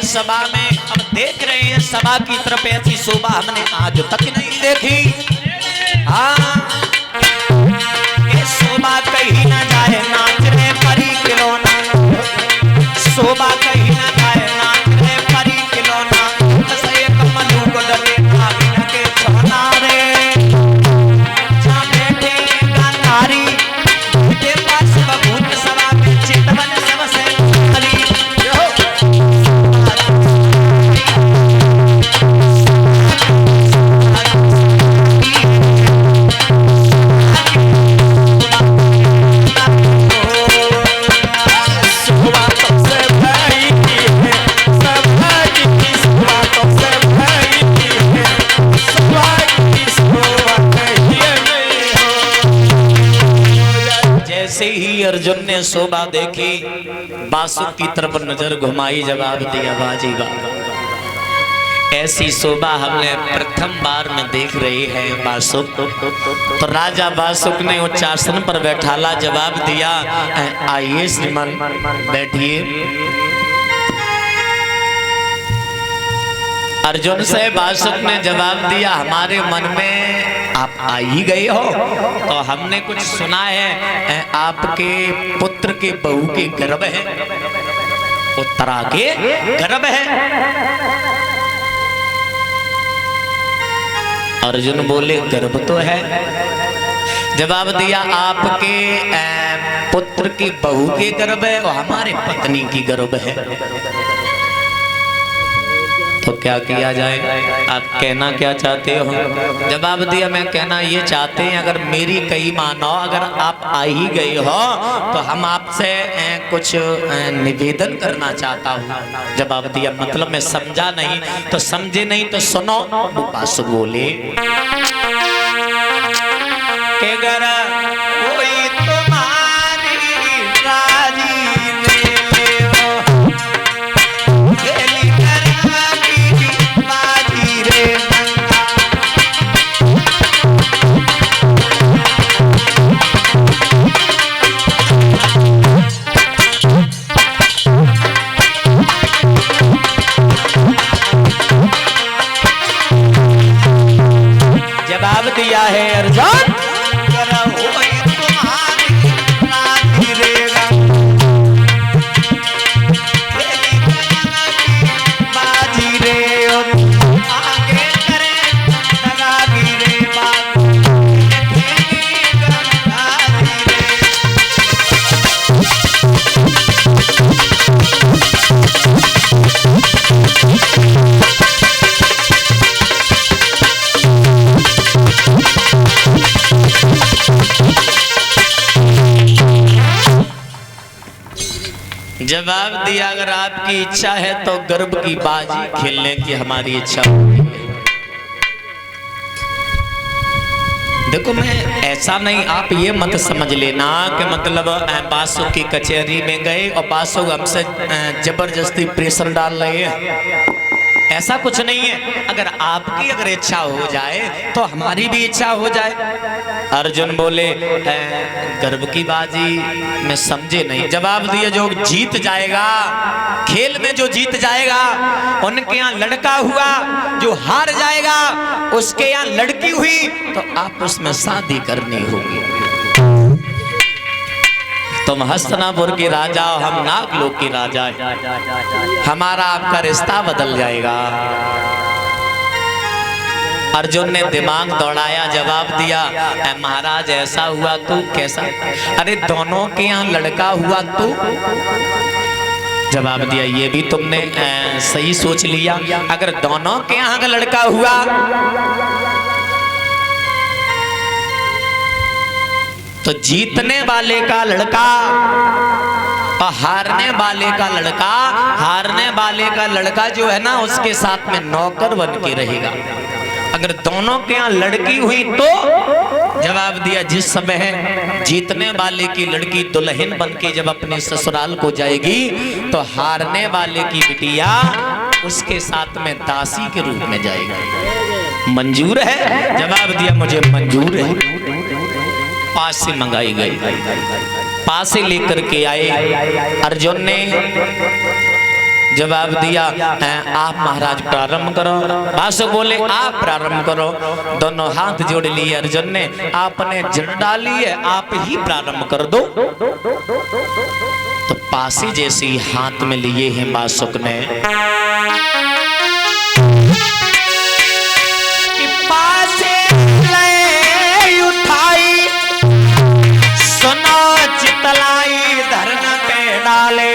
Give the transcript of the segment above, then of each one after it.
सभा में, अब देख रहे हैं सभा की तरफ ऐसी शोभा हमने आज तक नहीं देखी। हाँ, ये शोभा कहीं ना जाए नाच रहे परी खिलौना, शोभा कहीं ना जाए नाच रहे परी खिलौना, बस एक मनु को डरे भाभी के छोना रे, जहाँ बैठे गांधारी के पास बबूत सभा में चितवन सबसे हरी। जैसे ही अर्जुन ने शोभा देखी, बासुक की तरफ नजर घुमाई, जवाब दिया बाजी बा, ऐसी शोभा हमने प्रथम बार में देख रही है बासुक। तो राजा बासुक ने उच्चासन पर बैठाला, जवाब दिया आइए श्रीमान बैठिए। अर्जुन से बासुक ने जवाब दिया, हमारे मन में आप आ ही गए हो, तो हमने कुछ सुना है आपके पुत्र के बहू के गर्भ है, उत्तरा के गर्भ है। अर्जुन बोले गर्भ तो है। जवाब दिया आपके पुत्र की बहू के गर्भ है और हमारे पत्नी की गर्भ है, तो क्या किया जाए? आप कहना क्या चाहते हो? जवाब दिया मैं कहना ये चाहते हैं, अगर मेरी कही मानो, अगर आप आ ही गए हो तो हम आपसे कुछ निवेदन करना चाहता हूँ। जवाब दिया मतलब मैं समझा नहीं, तो समझे नहीं तो सुनो। वो बासुक बोले के गर कोई तुम्हारी राजी दिया है अर्जुन, जवाब दिया अगर आपकी इच्छा है तो गर्भ की बाजी खेलने की हमारी इच्छा होती है। देखो मैं ऐसा नहीं, आप ये मत समझ लेना कि मतलब बासुक की कचहरी में गए और बासुक हमसे जबरदस्ती प्रेशर डाल रहे हैं, ऐसा कुछ नहीं है। अगर आपकी अगर इच्छा हो जाए तो हमारी भी इच्छा हो जाए। अर्जुन बोले गर्भ की बाजी में समझे नहीं। जवाब दिए जो जीत जाएगा, खेल में जो जीत जाएगा उनके यहाँ लड़का हुआ, जो हार जाएगा उसके यहाँ लड़की हुई, तो आप उसमें शादी करनी होगी। तुम हस्तनापुर के राजा हो, हम नागलोक के राजा हैं, हमारा आपका रिश्ता बदल जाएगा। अर्जुन ने दिमाग दौड़ाया, जवाब दिया महाराज ऐसा हुआ तो कैसा? अरे दोनों के यहाँ लड़का हुआ तो? जवाब दिया ये भी तुमने सही सोच लिया, अगर दोनों के यहाँ का लड़का हुआ तो जीतने वाले का लड़का और हारने वाले का लड़का, हारने वाले का लड़का जो है ना उसके साथ में नौकर बन के रहेगा। अगर दोनों के यहाँ लड़की हुई तो? जवाब दिया जिस समय जीतने वाले की लड़की दुल्हन बन के जब अपने ससुराल को जाएगी तो हारने वाले की बिटिया उसके साथ में दासी के रूप में जाएगी। मंजूर है? जवाब दिया मुझे मंजूर है। पास से मंगाई गई, पास से लेकर के आए। अर्जुन ने जवाब दिया आप महाराज प्रारंभ करो। बासुक बोले आप प्रारंभ करो। दोनों हाथ जोड़ लिए अर्जुन ने, आपने जड़ डाली है, आप ही प्रारंभ कर दो। तो पासी जैसी हाथ में लिए हैं बासुक ने, कि पासे ले उठाई, सुनो चितलाई धरना पे डाले।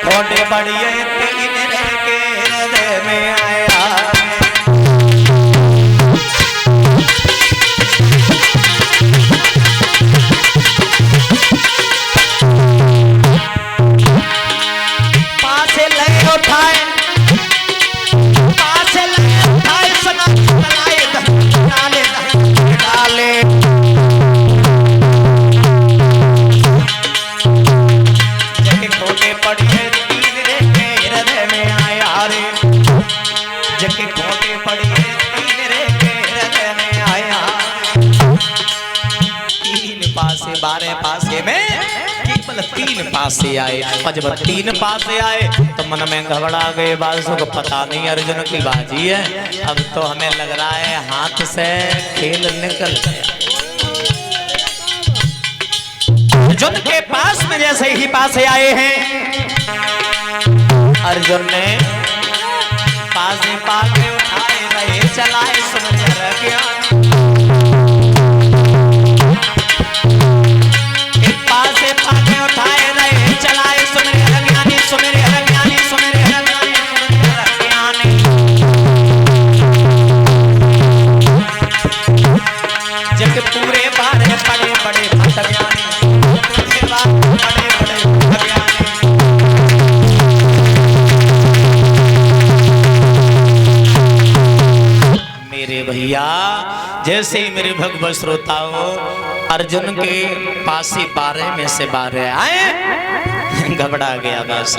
खोटे बढ़िए तीन के हृदय में आया, पासे ले उठाए, पासे ले उठाए, सुना चलाए डाले डाले। खोटे बढ़िए जके खोटे पड़िए हृदय में आया। तीन पासे 12 पासे में केवल 3 पासे आए। और जब 3 पासे आए तो मन में घबरा गए बासुक, पता नहीं अर्जुन की बाजी है, अब तो हमें लग रहा है हाथ से खेल निकल गया। अर्जुन के पास में जैसे ही पासे आए हैं, अर्जुन ने पासे पाके उठाए रहे चलाए सुमर ज्ञान। पासे पाके उठाए रहे चलाए सुमर ज्ञानी, सुमर ज्ञानी, सुमर ज्ञानी। जब पूरे बारे पड़े बड़े भक्त ज्ञानी, बड़े बड़े भक्त ज्ञानी। भैया जैसे ही मेरे भगवत श्रोताओं अर्जुन के पासी 12 में से 12 आए, घबरा गया बस।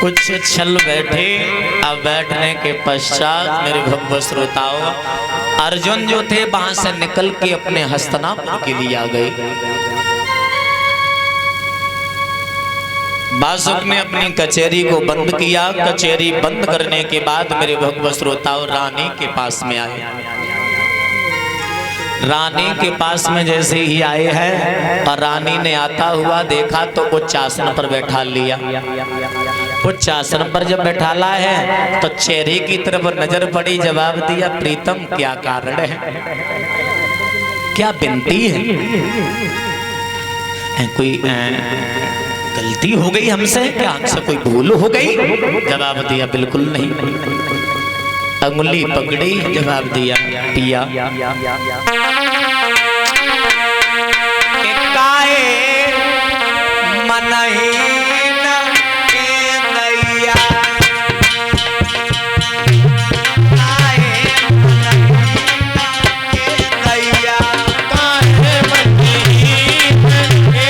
कुछ छल बैठे। अब बैठने के पश्चात मेरे भगवत श्रोताओं अर्जुन जो थे वहां से निकल के अपने हस्तिनापुर के लिए आ गए। बासुक ने अपनी कचहरी को बंद किया। कचहरी बंद करने के बाद मेरे भगवत श्रोताओं रानी के पास में आए। रानी के पास में जैसे ही आए हैं और रानी ने आता हुआ देखा तो उच्च आसन पर बैठा लिया। उच्च आसन पर जब बैठाला है तो चेहरे की तरफ नजर पड़ी। जवाब दिया, प्रीतम क्या कारण है, क्या विनती है, कोई गलती हो गई हमसे, क्या हमसे कोई भूल हो गई? जवाब दिया, बिल्कुल नहीं। अंगुली पकड़ी, जवाब दिया, पिया काए मनहीन के नैया, काए मनहीन के नैया, काहे मनहीन के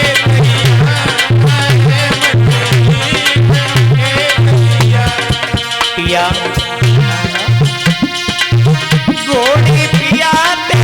नैया, पिया गोड़ी पिया दे।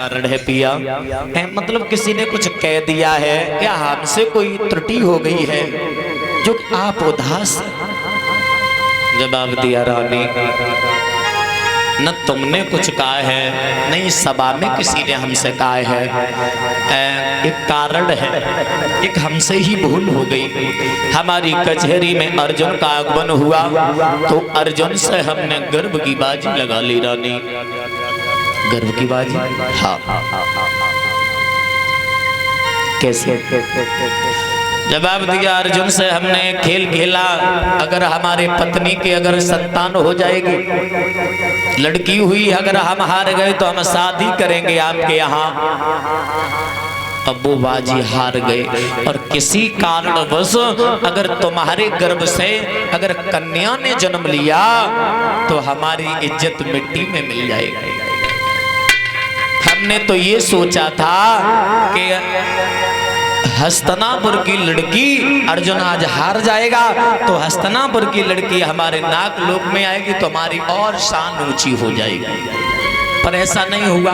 कारण है पिया, मतलब किसी ने कुछ कह दिया है या हमसे कोई त्रुटि हो गई है जो आप उदास। जवाब दिया रानी, न तुमने कुछ कहा है, नहीं सभा में किसी ने हमसे कहा है। एक कारण है, एक हमसे ही भूल हो गई। हमारी कचहरी में अर्जुन का आगमन हुआ तो अर्जुन से हमने गर्व की बाजी लगा ली रानी। गर्व की बाजी? हाँ। कैसे? जवाब दिया, अर्जुन से हमने खेल खेला, अगर हमारे पत्नी के अगर संतान हो जाएगी, लड़की हुई, अगर हम हार गए तो हम शादी करेंगे आपके यहाँ। अब वो बाजी हार गए और किसी कारणवश अगर तुम्हारे गर्भ से अगर कन्या ने जन्म लिया तो हमारी इज्जत मिट्टी में मिल जाएगी। हमने तो ये सोचा था कि हस्तिनापुर की लड़की अर्जुन आज हार जाएगा तो हस्तिनापुर की लड़की हमारे नाक लोक में आएगी तो हमारी और शान ऊंची हो जाएगी, पर ऐसा नहीं हुआ।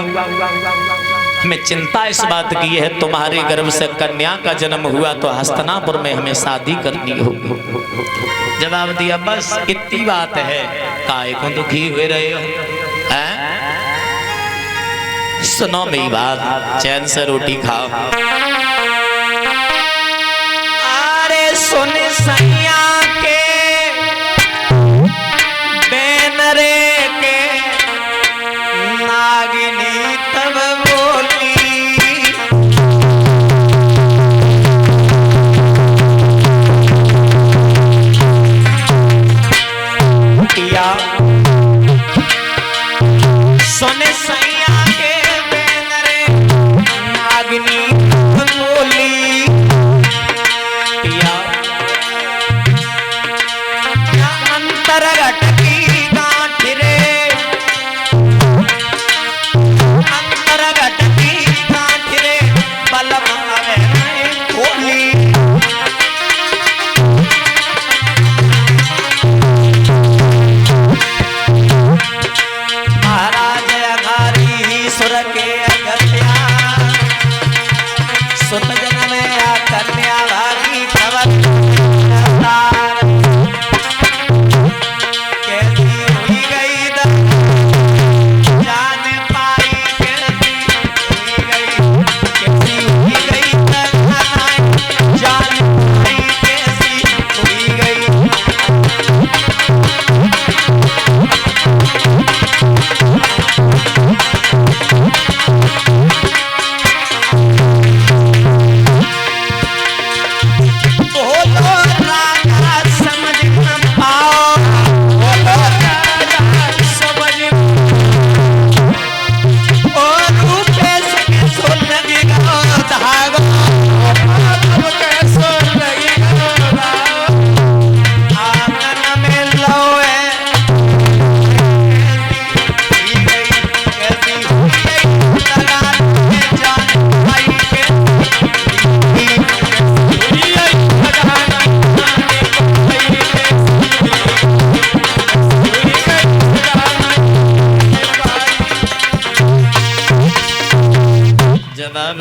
हमें चिंता इस बात की है, तुम्हारे गर्भ से कन्या का जन्म हुआ तो हस्तिनापुर में हमें शादी करनी होगी। जवाब दिया, बस इतनी बात है, काहे को दुखी हुए रहे हो? सुनो मेरी बात, चैन से रोटी खाओ। सुन सैया के बैनरे के नागिनी तब बोली, किया सुन सैया के बैनरे नागिनी तब बोली,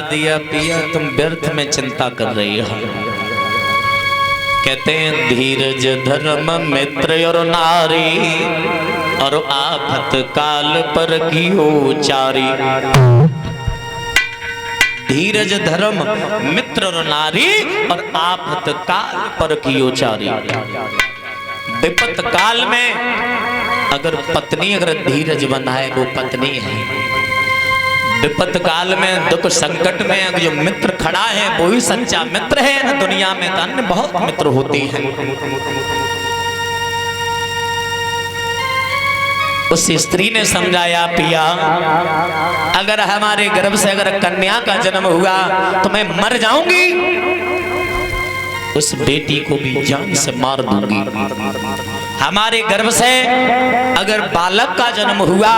दिया, पिया तुम व्यर्थ में चिंता कर रही हो। कहते हैं धीरज धर्म मित्र और नारी और आफत काल पर की उचारी। धीरज धर्म मित्र और नारी और आफत काल पर की उचारी। विपत काल में अगर पत्नी अगर धीरज बनाए वो पत्नी है। विपत काल में दुख संकट में जो मित्र खड़ा है वो ही सच्चा मित्र है ना। दुनिया में तो अन्य बहुत मित्र होते हैं। उस स्त्री ने समझाया, पिया अगर हमारे गर्भ से अगर कन्या का जन्म हुआ तो मैं मर जाऊंगी, उस बेटी को भी जान से मार दूंगी। हमारे गर्भ से अगर बालक का जन्म हुआ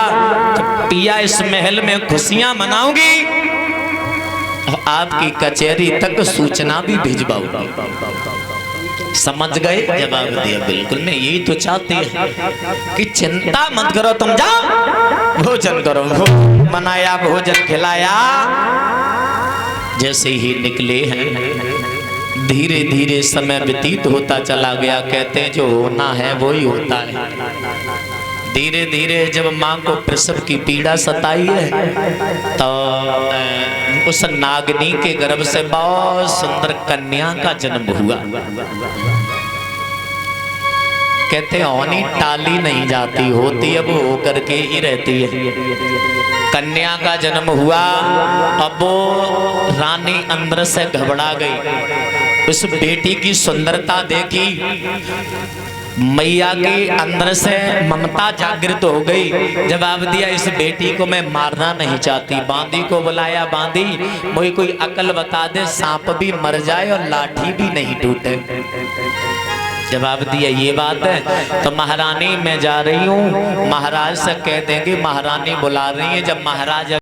तो पिया इस महल में खुशियां मनाऊंगी और आपकी कचहरी तक सूचना भी भिजवाऊंगी। समझ गए? जवाब दिया बिल्कुल, मैं यही तो चाहती है कि चिंता मत करो, तुम जाओ भोजन करो। बनाया, भोजन खिलाया। जैसे ही निकले हैं, धीरे धीरे समय व्यतीत होता चला गया। कहते हैं जो होना है वो ही होता है। धीरे धीरे जब माँ को प्रसव की पीड़ा सताई है तो उस नागनी के गर्भ से बहुत सुंदर कन्या का जन्म हुआ। कहते होनी टाली नहीं जाती, होती अब हो करके ही रहती है। कन्या का जन्म हुआ। अब वो रानी अंदर से घबरा गई। उस बेटी की सुंदरता देखी, मैया के अंदर से ममता जागृत हो गई। जवाब दिया, इस बेटी को मैं मारना नहीं चाहती। बांदी को बुलाया, बांदी मुझे कोई अकल बता दे, सांप भी मर जाए और लाठी भी नहीं टूटे। जवाब दिया, ये बात है तो महारानी मैं जा रही हूँ, महाराज से कह देंगे महारानी बुला रही है। जब महाराज